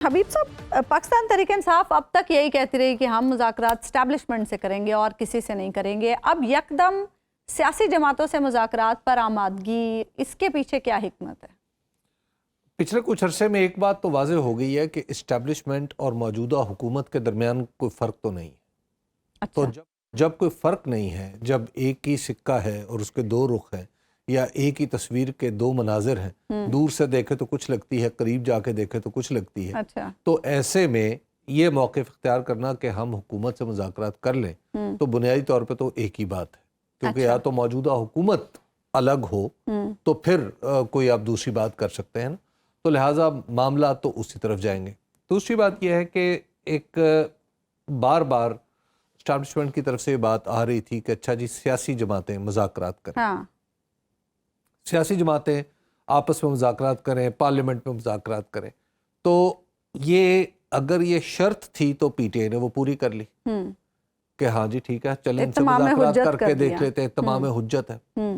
حبیب صاحب، پاکستان تحریک انصاف اب تک یہی کہتی رہی کہ ہم مذاکرات اسٹیبلشمنٹ سے کریں گے اور کسی سے نہیں کریں گے. اب یکدم سیاسی جماعتوں سے مذاکرات پر آمادگی، اس کے پیچھے کیا حکمت ہے؟ پچھلے کچھ عرصے میں ایک بات تو واضح ہو گئی ہے کہ اسٹیبلشمنٹ اور موجودہ حکومت کے درمیان کوئی فرق تو نہیں ہے. اچھا. تو جب کوئی فرق نہیں ہے، جب ایک ہی سکہ ہے اور اس کے دو رخ ہیں، یا ایک ہی تصویر کے دو مناظر ہیں، دور سے دیکھے تو کچھ لگتی ہے، قریب جا کے دیکھے تو کچھ لگتی ہے. اچھا. تو ایسے میں یہ موقف اختیار کرنا کہ ہم حکومت سے مذاکرات کر لیں تو بنیادی طور پہ تو ایک ہی بات ہے، کیونکہ یا تو موجودہ حکومت الگ ہو تو پھر کوئی آپ دوسری بات کر سکتے ہیں نا. تو لہٰذا معاملات تو اسی طرف جائیں گے. دوسری بات یہ ہے کہ ایک بار بار اسٹیبلشمنٹ کی طرف سے یہ بات آ رہی تھی کہ اچھا جی سیاسی جماعتیں مذاکرات کریں. سیاسی جماعتیں آپس میں مذاکرات کریں، پارلیمنٹ میں مذاکرات کریں. تو یہ اگر یہ شرط تھی تو پی ٹی آئی نے وہ پوری کر لی کہ ہاں جی ٹھیک ہے چلیں ان سے مذاکرات کر کے دیکھ لیتے ہیں، تمام حجت ہے.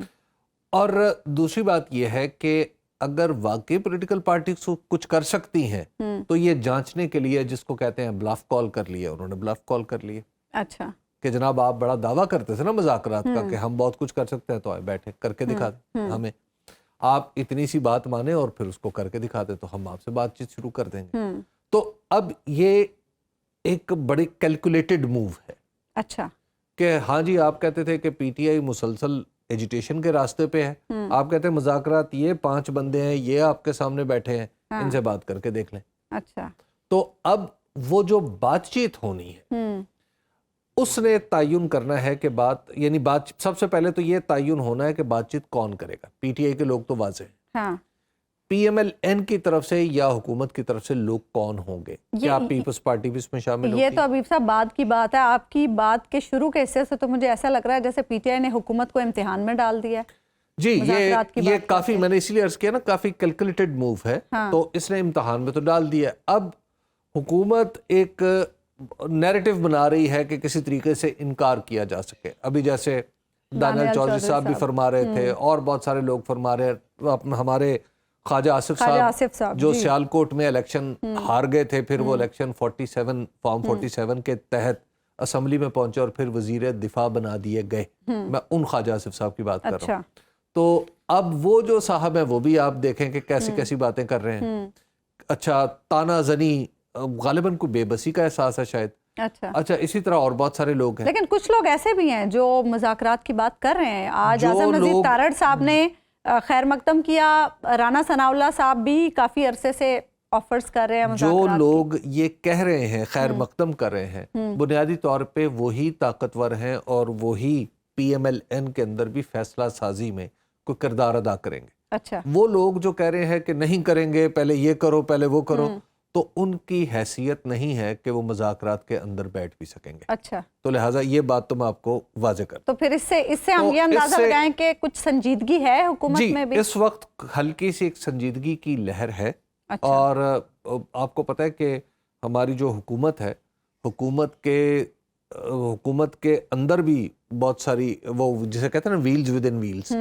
اور دوسری بات یہ ہے کہ اگر واقعی پولیٹیکل پارٹیز کچھ کر سکتی ہیں تو یہ جانچنے کے لیے جس کو کہتے ہیں بلف کال کر لیے، انہوں نے بلف کال کر لیے. اچھا. کہ جناب آپ بڑا دعویٰ کرتے تھے نا مذاکرات کا کہ ہم بہت کچھ کر سکتے ہیں، تو آئے بیٹھے کر کے دکھا دیں ہمیں. آپ اتنی سی بات مانیں اور پھر اس کو کر کے دکھا دیں تو ہم آپ سے بات چیت شروع کر دیں گے. تو اب یہ ایک بڑی کیلکولیٹڈ موو ہے. اچھا. کہ ہاں جی آپ کہتے تھے کہ پی ٹی آئی مسلسل ایجیٹیشن کے راستے پہ ہے، آپ کہتے ہیں مذاکرات یہ 5 بندے ہیں، یہ آپ کے سامنے بیٹھے ہیں، ان سے بات کر کے دیکھ لیں. اچھا. تو اب وہ جو بات چیت ہونی ہے اس نے تعین کرنا ہے کہ یعنی سب سے پہلے تو یہ تعین ہونا ہے کہ بات چیت کون کرے گا. پی ٹی آئی کے لوگ تو واضح ہیں، پی ایم ایل این کی طرف سے یا حکومت کی طرف سے لوگ کون ہوں گے؟ کیا پیپلز پارٹی بھی اس میں شامل ہوگی؟ یہ تو حبیب صاحب بعد کی بات ہے. آپ کی بات کے شروع کے حصے سے تو مجھے ایسا لگ رہا ہے جیسے پی ٹی آئی نے حکومت کو امتحان میں ڈال دیا ہے. جی یہ کافی، میں نے اسی لیے عرض کیا نا، کافی کیلکولیٹڈ موو ہے. تو اس نے امتحان میں تو ڈال دیا. اب حکومت ایک نیریٹو بنا رہی ہے کہ کسی طریقے سے انکار کیا جا سکے. ابھی جیسے دانیال چودھری صاحب بھی فرما رہے تھے اور بہت سارے لوگ فرما رہے ہیں، ہمارے خواجہ آصف صاحب جو سیالکوٹ میں الیکشن ہار گئے تھے، پھر وہ الیکشن 47 فارم 47 کے تحت اسمبلی میں پہنچے اور پھر وزیر دفاع بنا دیے گئے. میں ان خواجہ آصف صاحب کی بات کر رہا ہوں. تو اب وہ جو صاحب ہیں وہ بھی آپ دیکھیں کہ کیسی کیسی باتیں کر رہے ہیں. اچھا تانا زنی، غالباً کوئی بے بسی کا احساس ہے شاید. اچھا اسی طرح اور بہت سارے لوگ ہیں، لیکن کچھ لوگ ایسے بھی ہیں جو مذاکرات کی بات کر رہے ہیں. آج اعظم نذیر تارڑ صاحب نے خیر مقدم کیا، رانا ثناء اللہ صاحب بھی کافی عرصے سے آفرز کر رہے ہیں. جو لوگ یہ کہہ رہے ہیں، خیر مقدم کر رہے ہیں، بنیادی طور پہ وہی طاقتور ہیں اور وہی پی ایم ایل این کے اندر بھی فیصلہ سازی میں کوئی کردار ادا کریں گے. اچھا. وہ لوگ جو کہہ رہے ہیں کہ نہیں کریں گے، پہلے یہ کرو پہلے وہ کرو، تو ان کی حیثیت نہیں ہے کہ وہ مذاکرات کے اندر بیٹھ بھی سکیں گے. اچھا. تو لہٰذا یہ بات تو میں آپ کو واضح کرتا ہوں. تو پھر اس سے ہم یہ اندازہ لگائیں کہ کچھ سنجیدگی ہے حکومت میں بھی؟ اس وقت ہلکی سی ایک سنجیدگی کی لہر ہے. اور آپ کو پتہ ہے کہ ہماری جو حکومت ہے، حکومت کے اندر بھی بہت ساری، وہ جسے کہتے ہیں نا ویلز ود ان ویلز،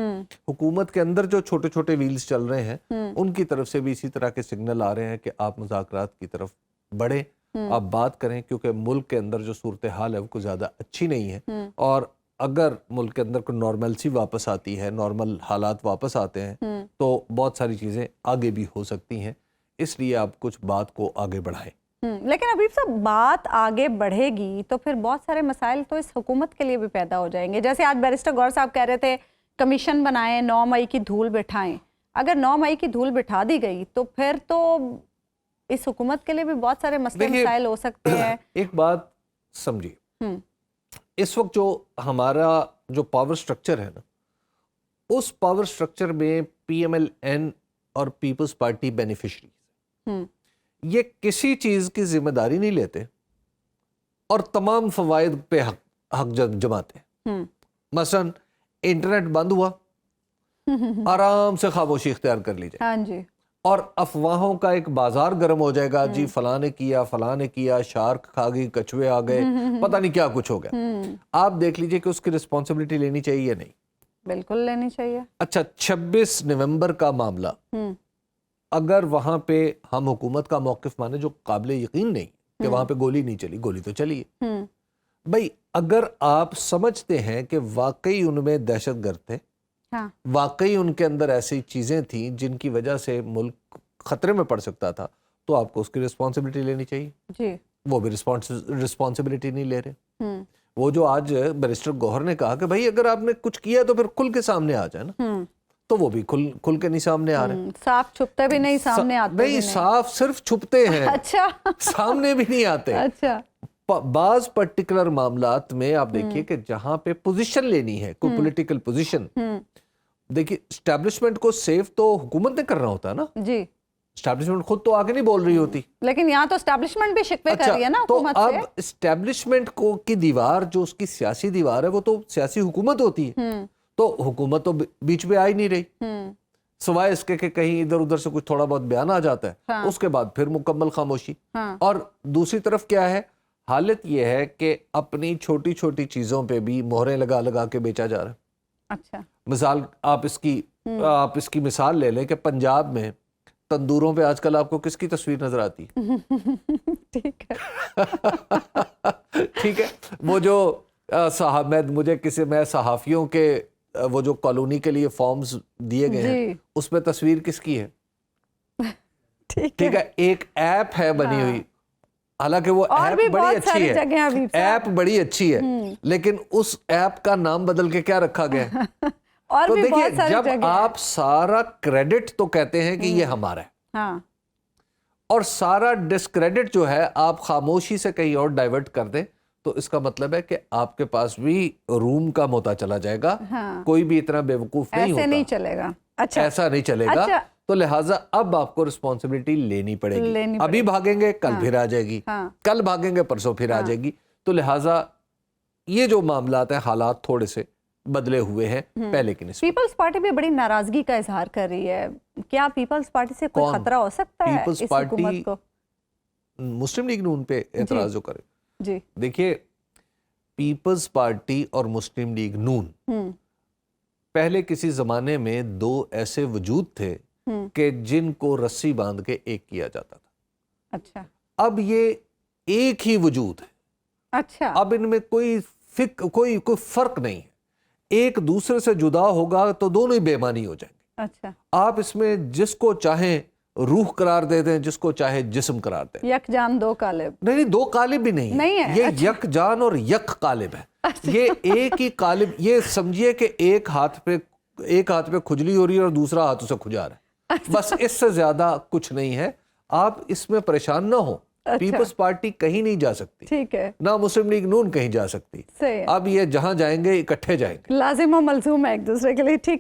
حکومت کے اندر جو چھوٹے چھوٹے ویلز چل رہے ہیں ان کی طرف سے بھی اسی طرح کے سگنل آ رہے ہیں کہ آپ مذاکرات کی طرف بڑھیں، آپ بات کریں، کیونکہ ملک کے اندر جو صورتحال ہے وہ کوئی زیادہ اچھی نہیں ہے. اور اگر ملک کے اندر کوئی نارملسی واپس آتی ہے، نارمل حالات واپس آتے ہیں تو بہت ساری چیزیں آگے بھی ہو سکتی ہیں. اس لیے آپ کچھ بات کو آگے بڑھائیں. لیکن حبیب صاحب بات آگے بڑھے گی تو پھر بہت سارے مسائل تو اس حکومت کے لیے بھی پیدا ہو جائیں گے. جیسے آج بیرسٹر گور صاحب کہہ رہے تھے کمیشن بنائیں، 9 مئی کی دھول بٹھائیں. اگر 9 مئی کی دھول بٹھا دی گئی تو پھر تو اس حکومت کے لیے بھی بہت سارے مسئلے مسائل ہو سکتے ہیں. ایک بات سمجھیے، اس وقت جو ہمارا جو پاور سٹرکچر ہے نا، اس پاور سٹرکچر میں پی ایم ایل این اور پیپلز پارٹی بینیفیشری، یہ کسی چیز کی ذمہ داری نہیں لیتے اور تمام فوائد پہ حق جماتے ہیں. مثلا انٹرنیٹ بند ہوا، آرام سے خاموشی اختیار کر لی جائے. ہاں جی. اور افواہوں کا ایک بازار گرم ہو جائے گا، جی فلاں نے کیا، شارک کھا گئی، کچھوے آ گئے، پتہ نہیں کیا کچھ ہو گیا. آپ دیکھ لیجئے کہ اس کی رسپانسبلٹی لینی چاہیے یا نہیں؟ بالکل لینی چاہیے. اچھا 26 نومبر کا معاملہ، اگر وہاں پہ ہم حکومت کا موقف مانے جو قابل یقین نہیں کہ وہاں پہ گولی نہیں چلی، گولی تو چلی ہے بھائی، اگر آپ سمجھتے ہیں کہ واقعی ان میں دہشت گرد تھے، واقعی ان کے اندر ایسی چیزیں تھیں جن کی وجہ سے ملک خطرے میں پڑ سکتا تھا، تو آپ کو اس کی رسپانسبلٹی لینی چاہیے جی۔ وہ بھی رسپانسبلٹی نہیں لے رہے۔ وہ جو آج بیرسٹر گوہر نے کہا کہ بھائی اگر آپ نے کچھ کیا تو پھر کھل کے سامنے آ جائے نا، تو وہ بھی کھل کے نہیں سامنے آ رہے، صاف چھپتے بھی نہیں، سامنے آتے بھی نہیں، صاف صرف چھپتے ہیں، اچھا سامنے بھی نہیں آتے۔ اچھا، بعض پرٹیکولر معاملات میں آپ دیکھیے کہ جہاں پہ پوزیشن لینی ہے، کوئی پولیٹیکل پوزیشن، دیکھیے اسٹیبلشمنٹ کو سیو تو حکومت نے کرنا ہوتا ہے نا جی، اسٹیبلشمنٹ خود تو آگے نہیں بول رہی ہوتی، لیکن یہاں تو اسٹیبلشمنٹ بھی شکوے کر رہی ہے نا حکومت سے۔ اب اسٹیبلشمنٹ کو کی دیوار جو اس کی سیاسی دیوار ہے وہ تو سیاسی حکومت ہوتی ہے، تو حکومت تو بیچ میں آ ہی نہیں رہی، سوائے اس کے کہ کہیں ادھر ادھر سے کچھ تھوڑا بہت بیان آ جاتا ہے، اس کے بعد پھر مکمل خاموشی۔ اور دوسری طرف کیا ہے، حالت یہ ہے کہ اپنی چھوٹی چھوٹی چیزوں پہ بھی مہریں لگا لگا کے بیچا جا رہا ہے۔ اچھا، مثال آپ اس کی مثال لے لیں کہ پنجاب میں تندوروں پہ آج کل آپ کو کس کی تصویر نظر آتی ہے؟ ٹھیک ہے ٹھیک ہے، وہ جو میں صحافیوں کے وہ جو کالونی کے لیے فارمز دیے گئے ہیں اس پہ تصویر کس کی ہے؟ ٹھیک ہے، ایک ایپ ہے بنی ہوئی، حالانکہ وہ ایپ بڑی اچھی ہے، ایپ بڑی اچھی ہے، لیکن اس ایپ کا نام بدل کے کیا رکھا گیا ہے؟ تو دیکھیے، جب آپ سارا کریڈٹ تو کہتے ہیں کہ یہ ہمارا ہے، اور سارا ڈسکریڈٹ جو ہے آپ خاموشی سے کہیں اور ڈائیورٹ کر دیں، تو اس کا مطلب ہے کہ آپ کے پاس بھی روم کم ہوتا چلا جائے گا، کوئی بھی اتنا بے وقوف نہیں ہوتا، ایسے نہیں چلے گا، ایسا نہیں چلے گا، تو لہٰذا اب آپ کو رسپانسبلٹی لینی پڑے گی، ابھی بھاگیں گے کل پھر آ جائے گی، کل بھاگیں گے پرسوں پھر آ جائے گی، تو لہٰذا یہ جو معاملات ہیں، حالات تھوڑے سے بدلے ہوئے ہیں پہلے کی نسبت۔ پیپلز پارٹی بھی بڑی ناراضگی کا اظہار کر رہی ہے، کیا پیپلز پارٹی سے کوئی خطرہ ہو سکتا ہے اس حکومت کو؟ مسلم لیگ نون پہ اعتراض جو کرے، جی دیکھیے، پیپلز پارٹی اور مسلم لیگ نون پہلے کسی زمانے میں دو ایسے وجود تھے کہ جن کو رسی باندھ کے ایک کیا جاتا تھا، اچھا، اب یہ ایک ہی وجود ہے، اچھا، اب ان میں کوئی فرق نہیں ہے، ایک دوسرے سے جدا ہوگا تو دونوں ہی بے معنی ہو جائیں گے، اچھا، آپ اس میں جس کو چاہیں روح قرار دے دیں، جس کو چاہے جسم قرار دیں، یک جان دو قالب، نہیں دو قالب بھی نہیں ہے، یہ یک جان اور یک قالب ہے، یہ ایک ہی قالب، یہ سمجھیے کہ ایک ہاتھ پہ کھجلی ہو رہی ہے اور دوسرا ہاتھ اسے کھجا رہا ہے، بس اس سے زیادہ کچھ نہیں ہے، آپ اس میں پریشان نہ ہوں، پیپلز پارٹی کہیں نہیں جا سکتی، ٹھیک ہے، نہ مسلم لیگ نون کہیں جا سکتی، اب یہ جہاں جائیں گے اکٹھے جائیں گے، لازم و ملزوم ہے ایک دوسرے کے لیے، ٹھیک